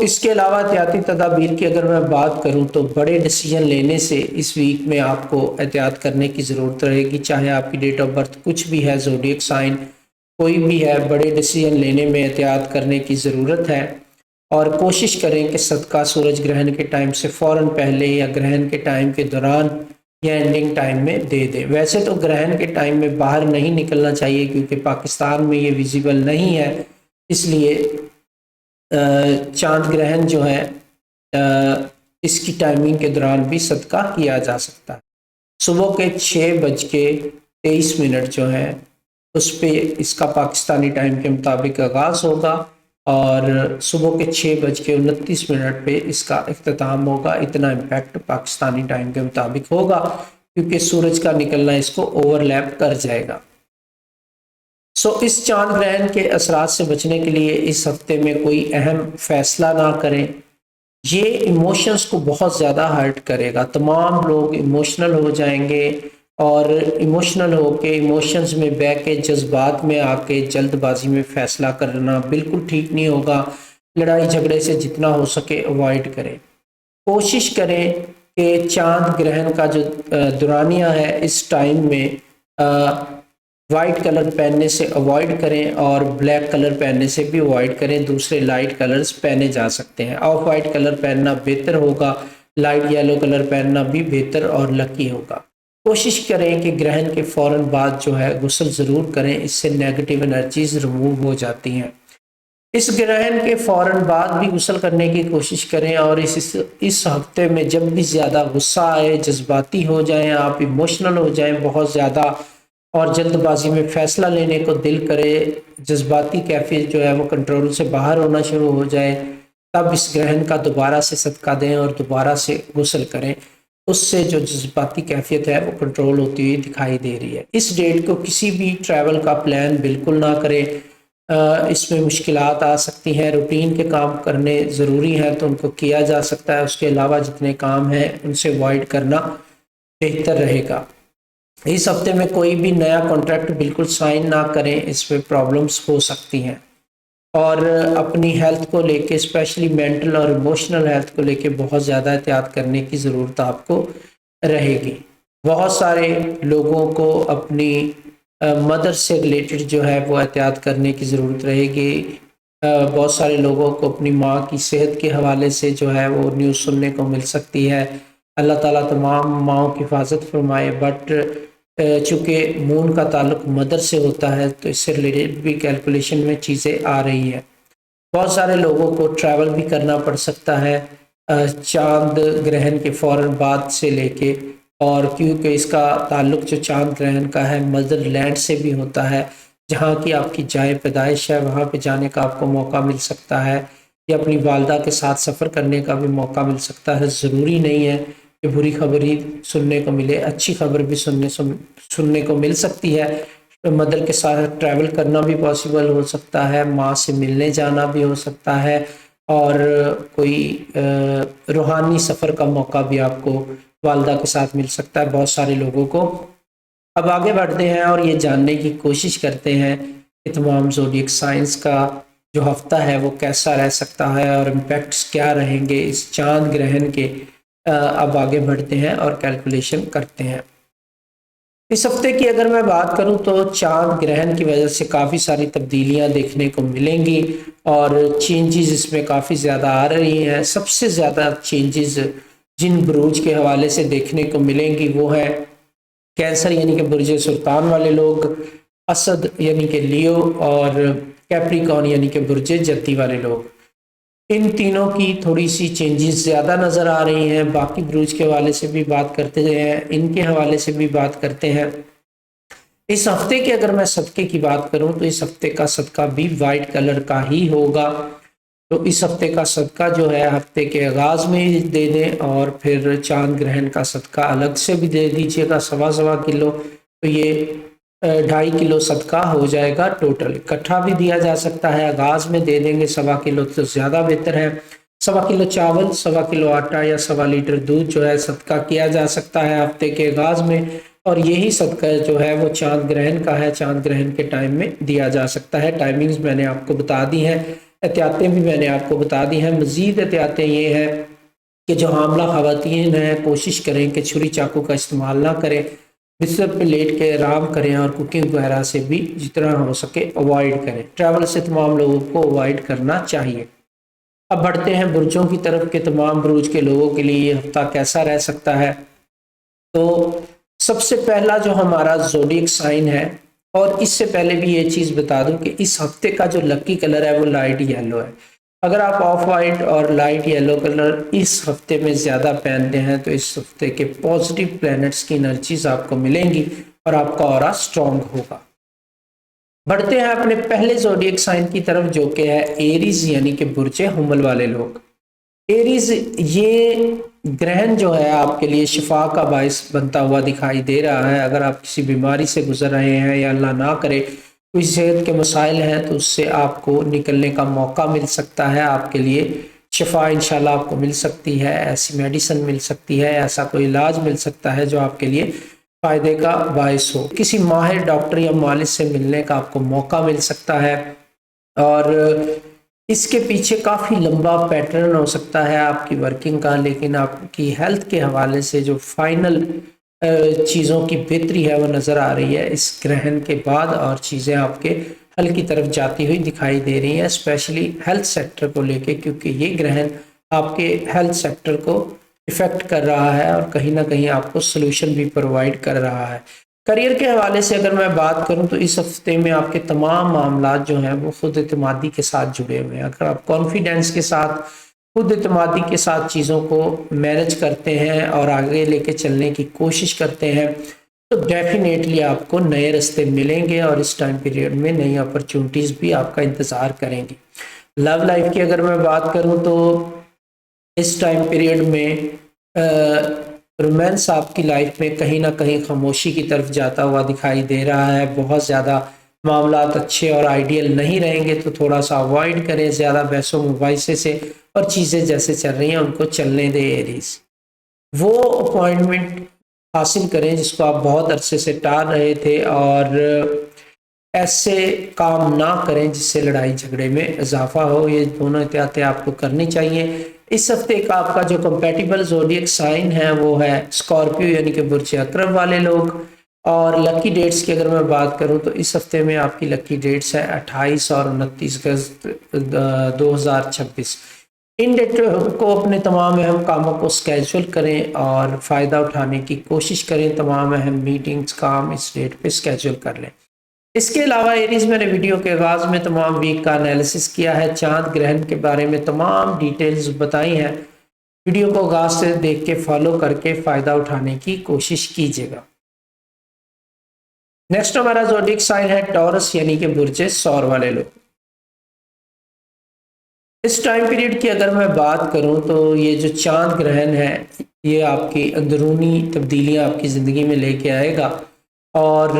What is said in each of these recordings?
اس کے علاوہ احتیاطی تدابیر کی اگر میں بات کروں تو بڑے ڈیسیجن لینے سے اس ویک میں آپ کو احتیاط کرنے کی ضرورت رہے گی، چاہے آپ کی ڈیٹ آف برتھ کچھ بھی ہے، زوڈیک سائن کوئی بھی ہے، بڑے ڈیسیجن لینے میں احتیاط کرنے کی ضرورت ہے۔ اور کوشش کریں کہ صدقہ سورج گرہن کے ٹائم سے فوراً پہلے یا گرہن کے ٹائم کے دوران یا اینڈنگ ٹائم میں دے دیں۔ ویسے تو گرہن کے ٹائم میں باہر نہیں نکلنا چاہیے کیونکہ پاکستان میں یہ ویزیبل نہیں ہے، اس لیے چاند گرہن جو ہے اس کی ٹائمنگ کے دوران بھی صدقہ کیا جا سکتا ہے۔ صبح کے 6:23 جو ہے اس پہ اس کا پاکستانی ٹائم کے مطابق آغاز ہوگا اور صبح کے 6:29 پہ اس کا اختتام ہوگا۔ اتنا امپیکٹ پاکستانی ٹائم کے مطابق ہوگا کیونکہ سورج کا نکلنا اس کو اوورلیپ کر جائے گا۔ اس چاند گرہن کے اثرات سے بچنے کے لیے اس ہفتے میں کوئی اہم فیصلہ نہ کریں، یہ ایموشنز کو بہت زیادہ ہرٹ کرے گا۔ تمام لوگ ایموشنل ہو جائیں گے اور ایموشنل ہو کے ایموشنز میں بہ کے جذبات میں آ کے جلد بازی میں فیصلہ کرنا بالکل ٹھیک نہیں ہوگا۔ لڑائی جھگڑے سے جتنا ہو سکے اوائڈ کریں۔ کوشش کریں کہ چاند گرہن کا جو دورانیہ ہے اس ٹائم میں وائٹ کلر پہننے سے اوائڈ کریں اور بلیک کلر پہننے سے بھی اوائڈ کریں۔ دوسرے لائٹ کلرز پہنے جا سکتے ہیں۔ آف وائٹ کلر پہننا بہتر ہوگا، لائٹ یلو کلر پہننا بھی بہتر اور لکی ہوگا۔ کوشش کریں کہ گرہن کے فوراً بعد جو ہے غسل ضرور کریں، اس سے نیگیٹو انرجیز ریموو ہو جاتی ہیں۔ اس گرہن کے فوراً بعد بھی غسل کرنے کی کوشش کریں اور اس ہفتے میں جب بھی زیادہ غصہ آئے، جذباتی ہو جائیں، آپ ایموشنل ہو جائیں بہت زیادہ اور جلد بازی میں فیصلہ لینے کو دل کرے، جذباتی کیفیت جو ہے وہ کنٹرول سے باہر ہونا شروع ہو جائے، تب اس گرہن کا دوبارہ سے صدقہ دیں اور دوبارہ سے غسل کریں۔ اس سے جو جذباتی کیفیت ہے وہ کنٹرول ہوتی ہوئی دکھائی دے رہی ہے۔ اس ڈیٹ کو کسی بھی ٹریول کا پلان بالکل نہ کریں، اس میں مشکلات آ سکتی ہیں۔ روٹین کے کام کرنے ضروری ہیں تو ان کو کیا جا سکتا ہے، اس کے علاوہ جتنے کام ہیں ان سے اوائڈ کرنا بہتر رہے گا۔ اس ہفتے میں کوئی بھی نیا کانٹریکٹ بالکل سائن نہ کریں، اس میں پرابلمز ہو سکتی ہیں۔ اور اپنی ہیلتھ کو لے کے اسپیشلی مینٹل اور ایموشنل ہیلتھ کو لے کے بہت زیادہ احتیاط کرنے کی ضرورت آپ کو رہے گی۔ بہت سارے لوگوں کو اپنی مدر سے ریلیٹڈ جو ہے وہ احتیاط کرنے کی ضرورت رہے گی۔ بہت سارے لوگوں کو اپنی ماں کی صحت کے حوالے سے جو ہے وہ نیوز سننے کو مل سکتی ہے۔ اللہ تعالیٰ تمام ماؤں کی حفاظت فرمائے، بٹ چونکہ مون کا تعلق مدر سے ہوتا ہے تو اس سے ریلیٹڈ بھی کیلکولیشن میں چیزیں آ رہی ہیں۔ بہت سارے لوگوں کو ٹریول بھی کرنا پڑ سکتا ہے چاند گرہن کے فوراً بعد سے لے کے، اور کیونکہ اس کا تعلق جو چاند گرہن کا ہے مدر لینڈ سے بھی ہوتا ہے، جہاں کی آپ کی جائے پیدائش ہے وہاں پہ جانے کا آپ کو موقع مل سکتا ہے، یا اپنی والدہ کے ساتھ سفر کرنے کا بھی موقع مل سکتا ہے۔ ضروری نہیں ہے کہ بری خبر ہی سننے کو ملے، اچھی خبر بھی سننے کو مل سکتی ہے۔ مدر کے ساتھ ٹریول کرنا بھی پاسبل ہو سکتا ہے، ماں سے ملنے جانا بھی ہو سکتا ہے، اور کوئی روحانی سفر کا موقع بھی آپ کو والدہ کے ساتھ مل سکتا ہے بہت سارے لوگوں کو۔ اب آگے بڑھتے ہیں اور یہ جاننے کی کوشش کرتے ہیں کہ تمام زوڈیک سائنس کا جو ہفتہ ہے وہ کیسا رہ سکتا ہے اور امپیکٹس کیا رہیں گے اس چاند گرہن کے۔ اب آگے بڑھتے ہیں اور کیلکولیشن کرتے ہیں۔ اس ہفتے کی اگر میں بات کروں تو چاند گرہن کی وجہ سے کافی ساری تبدیلیاں دیکھنے کو ملیں گی اور چینجز اس میں کافی زیادہ آ رہی ہیں۔ سب سے زیادہ چینجز جن بروج کے حوالے سے دیکھنے کو ملیں گی وہ ہے کینسر یعنی کہ برج سرطان والے لوگ، اسد یعنی کہ لیو، اور کیپریکون یعنی کہ برج جدی والے لوگ۔ ان تینوں کی تھوڑی سی چینجز زیادہ نظر آ رہی ہیں۔ باقی بروج کے حوالے سے بھی بات کرتے ہیں، ان کے حوالے سے بھی بات کرتے ہیں۔ اس ہفتے کے اگر میں صدقے کی بات کروں تو اس ہفتے کا صدقہ بھی وائٹ کلر کا ہی ہوگا، تو اس ہفتے کا صدقہ جو ہے ہفتے کے آغاز میں ہی دے دیں، اور پھر چاند گرہن کا صدقہ الگ سے بھی دے دیجیے گا 1.25 کلو، تو یہ 2.5 کلو صدقہ ہو جائے گا ٹوٹل۔ اکٹھا بھی دیا جا سکتا ہے، آغاز میں دے دیں گے 1.25 کلو تو زیادہ بہتر ہے۔ 1.25 کلو چاول، 1.25 کلو آٹا یا 1.25 لیٹر دودھ جو ہے صدقہ کیا جا سکتا ہے ہفتے کے آغاز میں، اور یہی صدقہ جو ہے وہ چاند گرہن کا ہے، چاند گرہن کے ٹائم میں دیا جا سکتا ہے۔ ٹائمنگز میں نے آپ کو بتا دی ہیں۔ احتیاطیں بھی میں نے آپ کو بتا دی ہیں۔ مزید احتیاطیں یہ ہیں کہ جو حاملہ خواتین ہیں کوشش کریں کہ چھری چاقو کا استعمال نہ کریں، بستر پہ لیٹ کے آرام کریں اور کوکنگ وغیرہ سے بھی جتنا ہو سکے اوائڈ کریں۔ ٹریول سے تمام لوگوں کو اوائڈ کرنا چاہیے۔ اب بڑھتے ہیں برجوں کی طرف کہ تمام بروج کے لوگوں کے لیے یہ ہفتہ کیسا رہ سکتا ہے۔ تو سب سے پہلا جو ہمارا زوڈیک سائن ہے، اور اس سے پہلے بھی یہ چیز بتا دوں کہ اس ہفتے کا جو لکی کلر ہے وہ لائٹ یلو ہے۔ اگر آپ آف وائٹ اور لائٹ یلو کلر اس ہفتے میں زیادہ پہنتے ہیں تو اس ہفتے کے پازیٹیو پلینٹس کی انرجیز آپ کو ملیں گی اور آپ کا اورا اسٹرانگ ہوگا۔ بڑھتے ہیں اپنے پہلے زوڈیک سائن کی طرف جو کہ ہے ایریز، یعنی کہ برج حمل والے لوگ۔ ایریز، یہ گرہن جو ہے آپ کے لیے شفا کا باعث بنتا ہوا دکھائی دے رہا ہے۔ اگر آپ کسی بیماری سے گزر رہے ہیں یا اللہ نہ کرے کوئی صحت کے مسائل ہیں تو اس سے آپ کو نکلنے کا موقع مل سکتا ہے، آپ کے لیے شفا انشاءاللہ آپ کو مل سکتی ہے، ایسی میڈیسن مل سکتی ہے، ایسا کوئی علاج مل سکتا ہے جو آپ کے لیے فائدے کا باعث ہو۔ کسی ماہر ڈاکٹر یا مالج سے ملنے کا آپ کو موقع مل سکتا ہے، اور اس کے پیچھے کافی لمبا پیٹرن ہو سکتا ہے آپ کی ورکنگ کا، لیکن آپ کی ہیلتھ کے حوالے سے جو فائنل چیزوں کی بہتری ہے وہ نظر آ رہی ہے اس گرہن کے بعد، اور چیزیں آپ کے حل کی طرف جاتی ہوئی دکھائی دے رہی ہیں، اسپیشلی ہیلتھ سیکٹر کو لے کے، کیونکہ یہ گرہن آپ کے ہیلتھ سیکٹر کو افیکٹ کر رہا ہے اور کہیں نہ کہیں آپ کو سلوشن بھی پرووائڈ کر رہا ہے۔ کریئر کے حوالے سے اگر میں بات کروں تو اس ہفتے میں آپ کے تمام معاملات جو ہیں وہ خود اعتمادی کے ساتھ جڑے ہوئے ہیں۔ اگر آپ کانفیڈینس کے ساتھ، خود اعتمادی کے ساتھ چیزوں کو مینج کرتے ہیں اور آگے لے کے چلنے کی کوشش کرتے ہیں تو ڈیفینیٹلی آپ کو نئے راستے ملیں گے، اور اس ٹائم پیریڈ میں نئی اپرچونٹیز بھی آپ کا انتظار کریں گی۔ لو لائف کی اگر میں بات کروں تو اس ٹائم پیریڈ میں رومانس آپ کی لائف میں کہیں نہ کہیں خاموشی کی طرف جاتا ہوا دکھائی دے رہا ہے۔ بہت زیادہ معاملات اچھے اور آئیڈیل نہیں رہیں گے تو تھوڑا سا اوائڈ کریں زیادہ بحث و مباحثے سے، اور چیزیں جیسے چل رہی ہیں ان کو چلنے دیں۔ ایریز، وہ اپوائنٹمنٹ حاصل کریں جس کو آپ بہت عرصے سے ٹال رہے تھے، اور ایسے کام نہ کریں جس سے لڑائی جھگڑے میں اضافہ ہو۔ یہ دونوں احتیاطیں آپ کو کرنی چاہیے۔ اس ہفتے کا آپ کا جو کمپیٹیبل زوڈیک سائن ہے وہ ہے اسکارپیو، یعنی کہ برج عقرب والے لوگ۔ اور لکی ڈیٹس کی اگر میں بات کروں تو اس ہفتے میں آپ کی لکی ڈیٹس ہے 28 اور 29 اگست 2026۔ ان ڈیٹوں کو اپنے تمام اہم کاموں کو اسکیجول کریں اور فائدہ اٹھانے کی کوشش کریں۔ تمام اہم میٹنگز کام اس ڈیٹ پہ اسکیجول کر لیں۔ اس کے علاوہ ایریز، میں نے ویڈیو کے آغاز میں تمام ویک کا انالیسس کیا ہے، چاند گرہن کے بارے میں تمام ڈیٹیلز بتائی ہیں۔ ویڈیو کو آغاز سے دیکھ کے فالو کر کے فائدہ اٹھانے کی کوشش کیجیے گا۔ نیکسٹ ہمارا زوڈیک سائن ہے ٹورس، یعنی کہ برج ثور والے لوگ۔ اس ٹائم پیریڈ کی اگر میں بات کروں تو یہ جو چاند گرہن ہے یہ آپ کی اندرونی تبدیلیاں آپ کی زندگی میں لے کے آئے گا، اور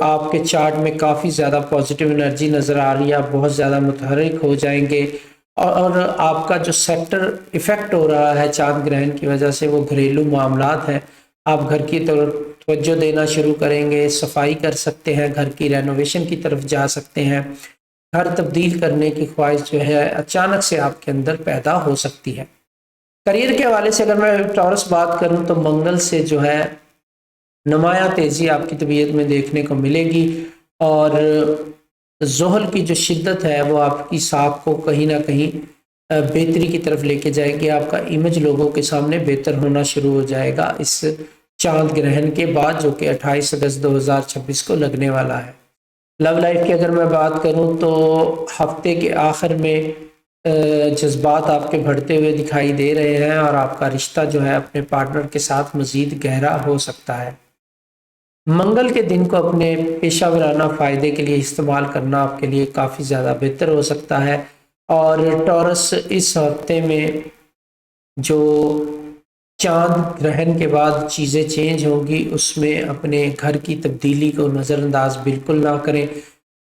آپ کے چارٹ میں کافی زیادہ پازیٹیو انرجی نظر آ رہی ہے۔ آپ بہت زیادہ متحرک ہو جائیں گے، اور آپ کا جو سیکٹر افیکٹ ہو رہا ہے چاند گرہن کی وجہ سے وہ گھریلو معاملات ہیں۔ آپ گھر کی طرف توجہ دینا شروع کریں گے، صفائی کر سکتے ہیں، گھر کی رینوویشن کی طرف جا سکتے ہیں۔ گھر تبدیل کرنے کی خواہش جو ہے اچانک سے آپ کے اندر پیدا ہو سکتی ہے۔ کریئر کے حوالے سے اگر میں ٹورس بات کروں تو منگل سے جو ہے نمایاں تیزی آپ کی طبیعت میں دیکھنے کو ملے گی، اور زحل کی جو شدت ہے وہ آپ کی ساکھ کو کہیں نہ کہیں بہتری کی طرف لے کے جائے گی۔ آپ کا امیج لوگوں کے سامنے بہتر ہونا شروع ہو جائے گا اس چاند گرہن کے بعد، جو کہ 28 اگست 2026 کو لگنے والا ہے۔ لو لائف کی اگر میں بات کروں تو ہفتے کے آخر میں جذبات آپ کے بڑھتے ہوئے دکھائی دے رہے ہیں، اور آپ کا رشتہ جو ہے اپنے پارٹنر کے ساتھ مزید گہرا ہو سکتا ہے۔ منگل کے دن کو اپنے پیشہ ورانہ فائدے کے لیے استعمال کرنا آپ کے لیے کافی زیادہ بہتر ہو سکتا ہے، اور ٹورس اس ہفتے میں جو چاند گرہن کے بعد چیزیں چینج ہوں گی اس میں اپنے گھر کی تبدیلی کو نظر انداز بالکل نہ کریں۔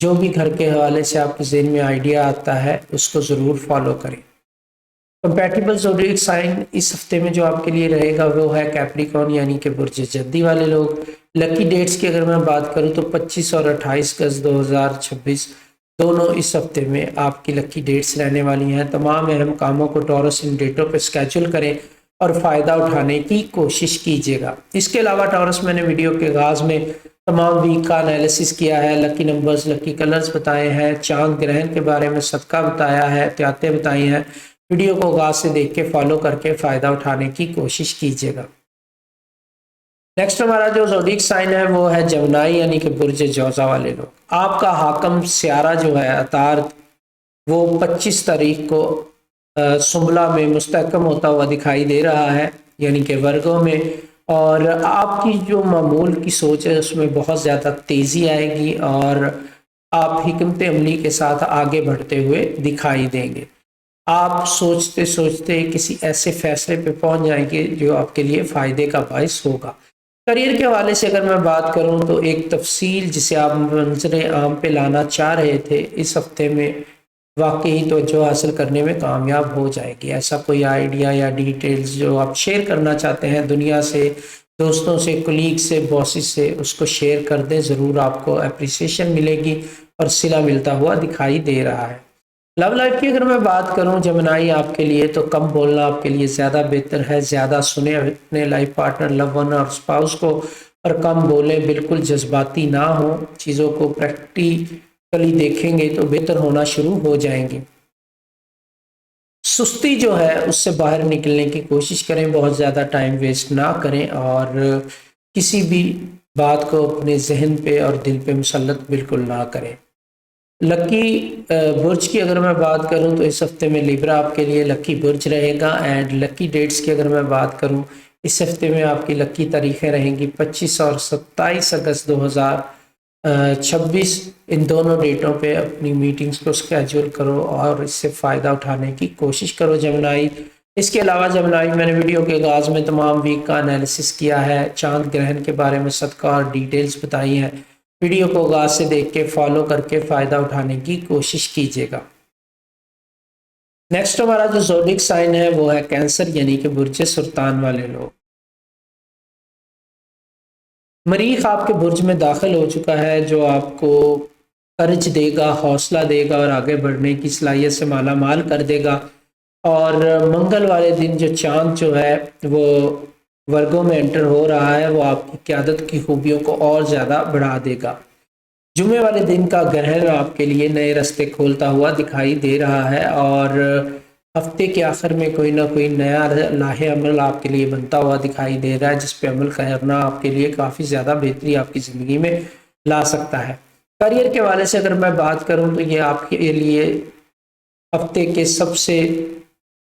جو بھی گھر کے حوالے سے آپ کے ذہن میں آئیڈیا آتا ہے اس کو ضرور فالو کریں۔ کمپیٹیبل زوڈیک سائن اس ہفتے میں جو آپ کے لیے رہے گا وہ ہے کیپریکارن، یعنی کہ برج جدی والے لوگ۔ لکی ڈیٹس کی اگر میں بات کروں تو 25 اور 28 اگست 2026، دونوں اس ہفتے میں آپ کی لکی ڈیٹس رہنے والی ہیں۔ تمام اہم کاموں کو ٹورس ان ڈیٹوں پہ اسکیجول کریں اور فائدہ اٹھانے کی کوشش کیجیے گا۔ اس کے علاوہ ٹورس میں نے ویڈیو کے آغاز میں تمام ویک کا انالیسس کیا ہے، لکی نمبرز، لکی کلرز بتائے ہیں، چاند گرہن کے بارے میں صدقہ بتایا ہے، احتیاطیں بتائی ہیں۔ ویڈیو کو آغاز سے دیکھ کے فالو کر کے فائدہ اٹھانے کی کوشش کیجیے گا۔ نیکسٹ ہمارا جو زوڈیک سائن ہے وہ ہے جمنائی یعنی کہ برج جوزا والے لوگ۔ آپ کا حاکم سیارہ جو ہے عطارد وہ 25 تاریخ کو سنبلہ میں مستحکم ہوتا ہوا دکھائی دے رہا ہے یعنی کہ ورگوں میں، اور آپ کی جو معمول کی سوچ ہے اس میں بہت زیادہ تیزی آئے گی اور آپ حکمت عملی کے ساتھ آگے بڑھتے ہوئے دکھائی دیں گے۔ آپ سوچتے سوچتے کسی ایسے فیصلے پہ پہنچ جائیں گے جو آپ کے لیے فائدے کا باعث ہوگا۔ کریئر کے حوالے سے اگر میں بات کروں تو ایک تفصیل جسے آپ منظر عام پہ لانا چاہ رہے تھے اس ہفتے میں واقعی توجہ حاصل کرنے میں کامیاب ہو جائے گی۔ ایسا کوئی آئیڈیا یا ڈیٹیلز جو آپ شیئر کرنا چاہتے ہیں دنیا سے، دوستوں سے، کلیگ سے، باسز سے، اس کو شیئر کر دیں، ضرور آپ کو اپریسیشن ملے گی اور صلہ ملتا ہوا دکھائی دے رہا ہے۔ لو لائف کی اگر میں بات کروں جمنائی آپ کے لیے تو کم بولنا آپ کے لیے زیادہ بہتر ہے، زیادہ سنیں اپنے لائف پارٹنر، لو ون اور اسپاؤس کو، اور کم بولیں، بالکل جذباتی نہ ہوں، چیزوں کو پریکٹیکلی دیکھیں گے تو بہتر ہونا شروع ہو جائیں گے۔ سستی جو ہے اس سے باہر نکلنے کی کوشش کریں، بہت زیادہ ٹائم ویسٹ نہ کریں اور کسی بھی بات کو اپنے ذہن پہ اور دل پہ مسلط بالکل نہ کریں۔ لکی برج کی اگر میں بات کروں تو اس ہفتے میں لیبرا آپ کے لیے لکی برج رہے گا، اینڈ لکی ڈیٹس کی اگر میں بات کروں اس ہفتے میں آپ کی لکی تاریخیں رہیں گی 25 اور 27 اگست 2026۔ ان دونوں ڈیٹوں پہ اپنی میٹنگز کو اسکیجول کرو اور اس سے فائدہ اٹھانے کی کوشش کرو جمنائی۔ اس کے علاوہ جمنائی میں نے ویڈیو کے آغاز میں تمام ویک کا انالیسس کیا ہے، چاند گرہن کے بارے میں صدقہ اور ڈیٹیلز بتائی ہیں۔ ویڈیو کو آغاز سے دیکھ کے فالو کر کے فائدہ اٹھانے کی کوشش کیجیے گا۔ نیکسٹ ہمارا جو زوڈک سائن ہے وہ ہے کینسر یعنی کہ برج سرطان والے لوگ۔ مریخ آپ کے برج میں داخل ہو چکا ہے جو آپ کو کورج دے گا، حوصلہ دے گا اور آگے بڑھنے کی صلاحیت سے مالا مال کر دے گا، اور منگل والے دن جو چاند جو ہے وہ ورگوں میں انٹر ہو رہا ہے وہ آپ کی قیادت کی خوبیوں کو اور زیادہ بڑھا دے گا۔ جمعے والے دن کا گرہن آپ کے لیے نئے راستے کھولتا ہوا دکھائی دے رہا ہے، اور ہفتے کے آخر میں کوئی نہ کوئی نیا لاہ عمل آپ کے لیے بنتا ہوا دکھائی دے رہا ہے جس پہ عمل کرنا آپ کے لیے کافی زیادہ بہتری آپ کی زندگی میں لا سکتا ہے۔ کریئر کے حوالے سے اگر میں بات کروں تو یہ آپ کے لیے ہفتے کے سب سے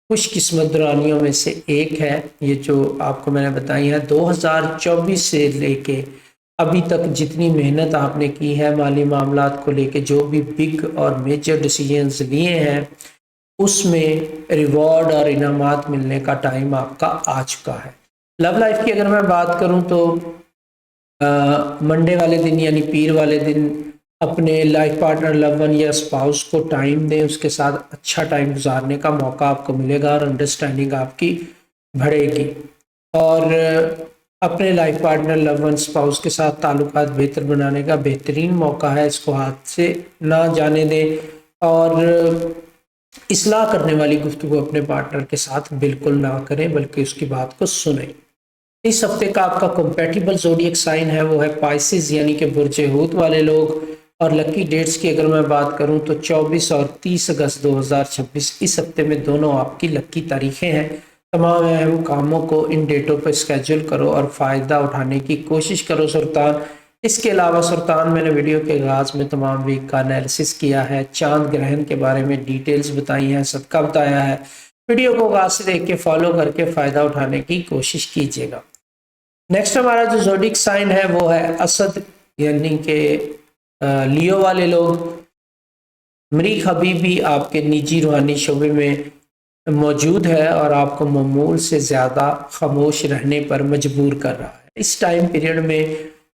خوش قسمت دورانیوں میں سے ایک ہے۔ یہ جو آپ کو میں نے بتائی ہے 2024 سے لے کے ابھی تک جتنی محنت آپ نے کی ہے مالی معاملات کو لے کے، جو بھی بگ اور میجر ڈیسیجنز لیے ہیں اس میں ریوارڈ اور انعامات ملنے کا ٹائم آپ کا آ چکا ہے۔ لو لائف کی اگر میں بات کروں تو منڈے والے دن یعنی پیر والے دن اپنے لائف پارٹنر، لو ون یا اسپاؤس کو ٹائم دیں، اس کے ساتھ اچھا ٹائم گزارنے کا موقع آپ کو ملے گا اور انڈرسٹینڈنگ آپ کی بڑھے گی، اور اپنے لائف پارٹنر، لو ون، اسپاؤس کے ساتھ تعلقات بہتر بنانے کا بہترین موقع ہے۔ اس کو ہاتھ سے نہ جانے دیں اور اصلاح کرنے والی گفتگو اپنے پارٹنر کے ساتھ بالکل نہ کریں بلکہ اس کی بات کو سنیں۔ اس ہفتے کا آپ کا کمپیٹیبل زوڈیک سائن ہے وہ ہے پائسز یعنی کہ برج حوت والے لوگ، اور لکی ڈیٹس کی اگر میں بات کروں تو 24 اور 30 اگست 2026۔ اس ہفتے میں دونوں آپ کی لکی تاریخیں ہیں۔ تمام اہم کاموں کو ان ڈیٹوں پر اسکیجول کرو اور فائدہ اٹھانے کی کوشش کرو سرطان۔ اس کے علاوہ سرطان میں نے ویڈیو کے آغاز میں تمام ویک کا انالیسس کیا ہے، چاند گرہن کے بارے میں ڈیٹیلز بتائی ہیں، صدقہ بتایا ہے۔ ویڈیو کو آغاز سے دیکھ کے فالو کر کے فائدہ اٹھانے کی کوشش کیجیے گا۔ نیکسٹ ہمارا جو زوڈیک سائن ہے وہ ہے اسد یعنی کہ لیو والے لوگ۔ مریخ ابھی بھی آپ کے نجی روحانی شعبے میں موجود ہے اور آپ کو معمول سے زیادہ خاموش رہنے پر مجبور کر رہا ہے۔ اس ٹائم پیریڈ میں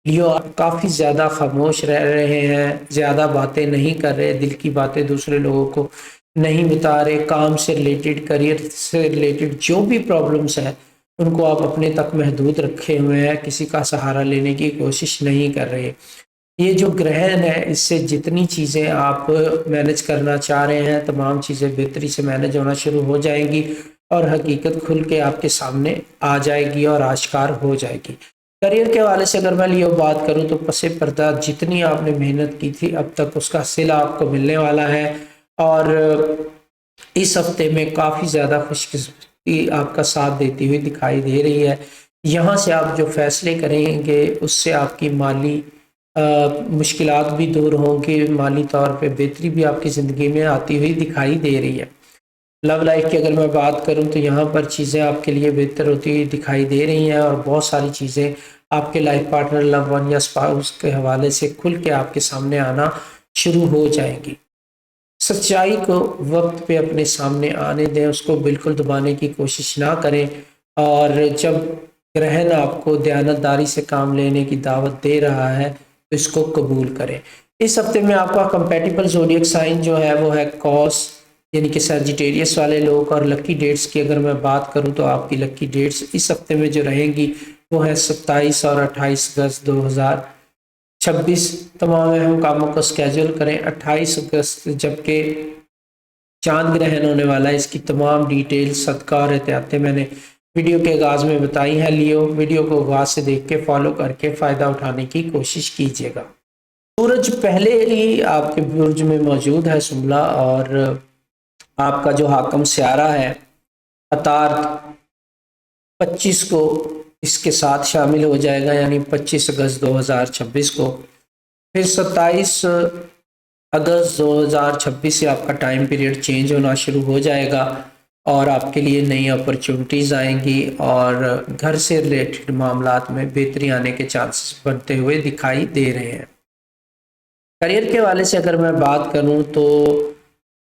لیو آپ کافی زیادہ خاموش رہ رہے ہیں، زیادہ باتیں نہیں کر رہے، دل کی باتیں دوسرے لوگوں کو نہیں بتا رہے، کام سے ریلیٹڈ، کریئر سے ریلیٹڈ جو بھی پرابلمس ہیں ان کو آپ اپنے تک محدود رکھے ہوئے ہیں، کسی کا سہارا لینے کی کوشش نہیں کر رہے۔ یہ جو گرہن ہے اس سے جتنی چیزیں آپ مینج کرنا چاہ رہے ہیں تمام چیزیں بہتری سے مینج ہونا شروع ہو جائیں گی اور حقیقت کھل کے آپ کے سامنے آ جائے گی اور آشکار ہو جائے گی۔ کریئر کے حوالے سے اگر میں یہ بات کروں تو پس پردہ جتنی آپ نے محنت کی تھی اب تک اس کا صلہ آپ کو ملنے والا ہے، اور اس ہفتے میں کافی زیادہ خوش قسمتی آپ کا ساتھ دیتی ہوئی دکھائی دے رہی ہے۔ یہاں سے آپ جو فیصلے کریں گے اس سے آپ کی مالی مشکلات بھی دور ہوں گی، مالی طور پہ بہتری بھی آپ کی زندگی میں آتی ہوئی دکھائی دے رہی ہے۔ لو لائف کی اگر میں بات کروں تو یہاں پر چیزیں آپ کے لیے بہتر ہوتی ہوئی دکھائی دے رہی ہیں، اور بہت ساری چیزیں آپ کے لائف پارٹنر، لو ون یا اسپاؤس کے حوالے سے کھل کے آپ کے سامنے آنا شروع ہو جائیں گی۔ سچائی کو وقت پہ اپنے سامنے آنے دیں، اس کو بالکل دبانے کی کوشش نہ کریں، اور جب گرہن آپ کو دیانتداری سے کام لینے کی دعوت دے رہا ہے تو اس کو قبول کریں۔ اس ہفتے میں آپ کا کمپیٹیبل زوڈیک سائن جو ہے وہ ہے کوس یعنی کہ سیجیٹیریس والے لوگ، اور لکی ڈیٹس کی اگر میں بات کروں تو آپ کی لکی ڈیٹس اس ہفتے میں جو رہیں گی وہ ہے 27 اور 28 اگست 2026۔ تمام اہم کاموں کو اسکیجول کریں۔ 28 اگست جبکہ چاند گرہن ہونے والا ہے، اس کی تمام ڈیٹیل صدقہ اور احتیاطیں میں نے ویڈیو کے آغاز میں بتائی ہیں۔ ویڈیو کو آغاز سے دیکھ کے فالو کر کے فائدہ اٹھانے کی کوشش کیجیے گا۔ سورج پہلے ہی آپ کے برج میں موجود ہے سملا، اور آپ کا جو حاکم سیارہ ہے عطارد 25 کو اس کے ساتھ شامل ہو جائے گا، یعنی 25 اگست 2026 کو۔ پھر 27 اگست 2026 سے آپ کا ٹائم پیریڈ چینج ہونا شروع ہو جائے گا، اور آپ کے لیے نئی اپرچونٹیز آئیں گی، اور گھر سے ریلیٹڈ معاملات میں بہتری آنے کے چانسز بنتے ہوئے دکھائی دے رہے ہیں۔ کریئر کے حوالے سے اگر میں بات کروں تو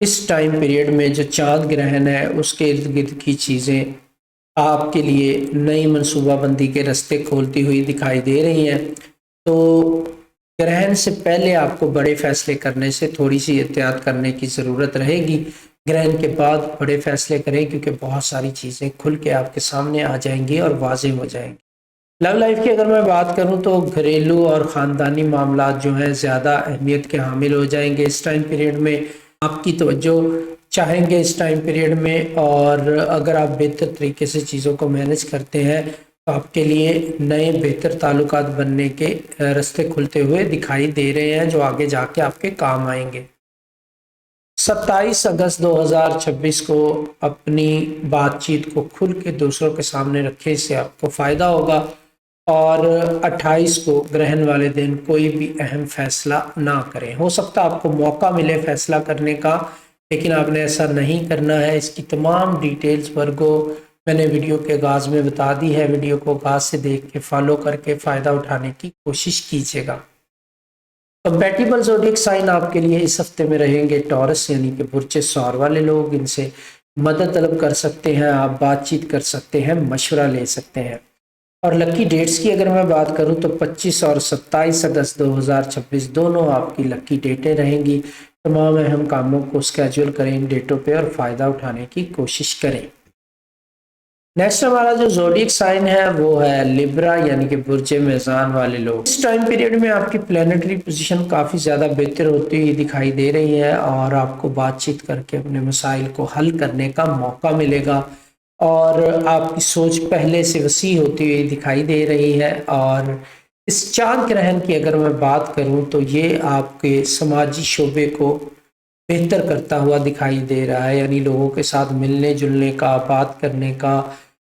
اس ٹائم پیریڈ میں جو چاند گرہن ہے اس کے ارد گرد کی چیزیں آپ کے لیے نئی منصوبہ بندی کے راستے کھولتی ہوئی دکھائی دے رہی ہیں، تو گرہن سے پہلے آپ کو بڑے فیصلے کرنے سے تھوڑی سی احتیاط کرنے کی ضرورت رہے گی۔ گرہن کے بعد بڑے فیصلے کریں، کیونکہ بہت ساری چیزیں کھل کے آپ کے سامنے آ جائیں گی اور واضح ہو جائیں گی۔ لو لائف کی اگر میں بات کروں تو گھریلو اور خاندانی معاملات جو ہیں زیادہ اہمیت کے حامل ہو جائیں گے اس ٹائم پیریڈ میں۔ آپ کی توجہ چاہیں گے اس ٹائم پیریڈ میں، اور اگر آپ بہتر طریقے سے چیزوں کو مینج کرتے ہیں تو آپ کے لیے نئے بہتر تعلقات بننے کے راستے کھلتے ہوئے دکھائی دے رہے ہیں جو آگے جا کے آپ کے کام آئیں گے۔ 27 اگست 2026 کو اپنی بات چیت کو کھل کے دوسروں کے سامنے رکھے، اس سے آپ کو فائدہ ہوگا، اور 28 کو گرہن والے دن کوئی بھی اہم فیصلہ نہ کریں۔ ہو سکتا آپ کو موقع ملے فیصلہ کرنے کا، لیکن آپ نے ایسا نہیں کرنا ہے۔ اس کی تمام ڈیٹیلز ورگو میں نے ویڈیو کے آغاز میں بتا دی ہے، ویڈیو کو آغاز سے دیکھ کے فالو کر کے فائدہ اٹھانے کی کوشش کیجیے گا۔ کمپیٹیبل زوڈیک سائن آپ کے لیے اس ہفتے میں رہیں گے ٹورس یعنی کہ برج سور والے لوگ، ان سے مدد طلب کر سکتے ہیں، آپ بات چیت کر سکتے ہیں، مشورہ لے سکتے ہیں۔ اور لکی ڈیٹس کی اگر میں بات کروں تو 25 اور 27 اگست 2026 دونوں آپ کی لکی ڈیٹیں رہیں گی۔ تمام اہم کاموں کو اسکیجول کریں ان ڈیٹوں پہ اور فائدہ اٹھانے کی کوشش کریں۔ نیکسٹ ہمارا جو زوڈیک سائن ہے وہ ہے لیبرا یعنی کہ برج میزان والے لوگ۔ اس ٹائم پیریڈ میں آپ کی پلانٹری پوزیشن کافی زیادہ بہتر ہوتی ہوئی دکھائی دے رہی ہے، اور آپ کو بات چیت کر کے اپنے مسائل کو حل کرنے کا موقع ملے گا، اور آپ کی سوچ پہلے سے وسیع ہوتی ہوئی دکھائی دے رہی ہے۔ اور اس چاند گرہن کی اگر میں بات کروں تو یہ آپ کے سماجی شعبے کو بہتر کرتا ہوا دکھائی دے رہا ہے، یعنی لوگوں کے ساتھ ملنے جلنے کا، بات کرنے کا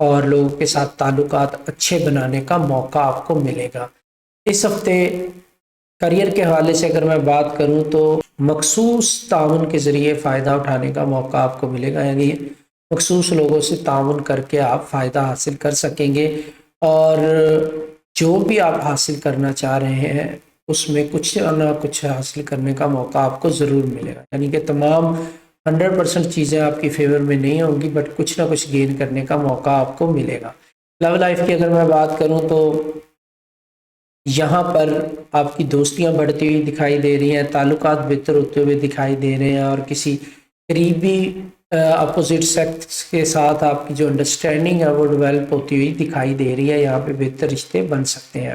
اور لوگوں کے ساتھ تعلقات اچھے بنانے کا موقع آپ کو ملے گا۔ اس ہفتے کریئر کے حوالے سے اگر میں بات کروں تو مخصوص تعاون کے ذریعے فائدہ اٹھانے کا موقع آپ کو ملے گا، یعنی مخصوص لوگوں سے تعاون کر کے آپ فائدہ حاصل کر سکیں گے، اور جو بھی آپ حاصل کرنا چاہ رہے ہیں اس میں کچھ نہ کچھ حاصل کرنے کا موقع آپ کو ضرور ملے گا، یعنی کہ تمام 100% چیزیں آپ کی فیور میں نہیں ہوں گی، بٹ کچھ نہ کچھ گین کرنے کا موقع آپ کو ملے گا۔ لو لائف کی اگر میں بات کروں تو یہاں پر آپ کی دوستیاں بڑھتی ہوئی دکھائی دے رہی ہیں، تعلقات بہتر ہوتے ہوئے دکھائی دے رہے ہیں، اور کسی قریبی اپوزٹ سیکس کے ساتھ آپ کی جو انڈرسٹینڈنگ ہے وہ ڈیولپ ہوتی ہوئی دکھائی دے رہی ہے، یہاں پہ بہتر رشتے بن سکتے ہیں۔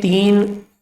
3